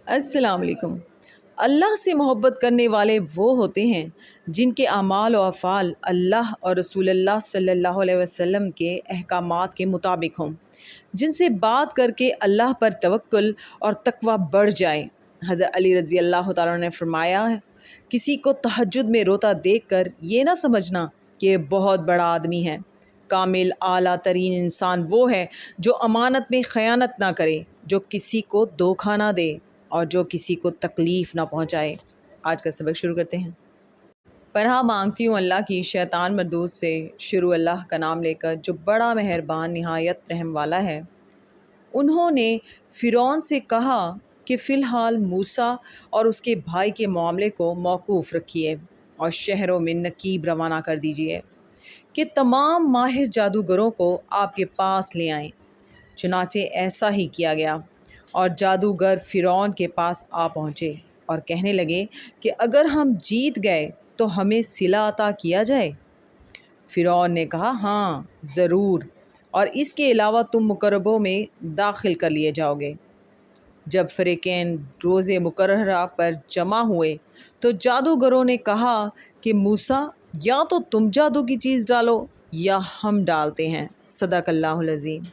السلام علیکم۔ اللہ سے محبت کرنے والے وہ ہوتے ہیں جن کے اعمال و افعال اللہ اور رسول اللہ صلی اللہ علیہ وسلم کے احکامات کے مطابق ہوں، جن سے بات کر کے اللہ پر توکل اور تقوی بڑھ جائے۔ حضرت علی رضی اللہ تعالیٰ عنہ نے فرمایا، کسی کو تہجد میں روتا دیکھ کر یہ نہ سمجھنا کہ یہ بہت بڑا آدمی ہے۔ کامل اعلیٰ ترین انسان وہ ہے جو امانت میں خیانت نہ کرے، جو کسی کو دھوکہ نہ دے اور جو کسی کو تکلیف نہ پہنچائے۔ آج کا سبق شروع کرتے ہیں۔ پناہ مانگتی ہوں اللہ کی شیطان مردود سے۔ شروع اللہ کا نام لے کر جو بڑا مہربان نہایت رحم والا ہے۔ انہوں نے فرعون سے کہا کہ فی الحال موسیٰ اور اس کے بھائی کے معاملے کو موقوف رکھیے اور شہروں میں نقیب روانہ کر دیجیے کہ تمام ماہر جادوگروں کو آپ کے پاس لے آئیں۔ چنانچہ ایسا ہی کیا گیا اور جادوگر فرعون کے پاس آ پہنچے اور کہنے لگے کہ اگر ہم جیت گئے تو ہمیں صلہ عطا کیا جائے۔ فرعون نے کہا، ہاں ضرور، اور اس کے علاوہ تم مقربوں میں داخل کر لیے جاؤ گے۔ جب فریقین روز مقررہ پر جمع ہوئے تو جادوگروں نے کہا کہ موسیٰ، یا تو تم جادو کی چیز ڈالو یا ہم ڈالتے ہیں۔ صدق اللہ العظیم۔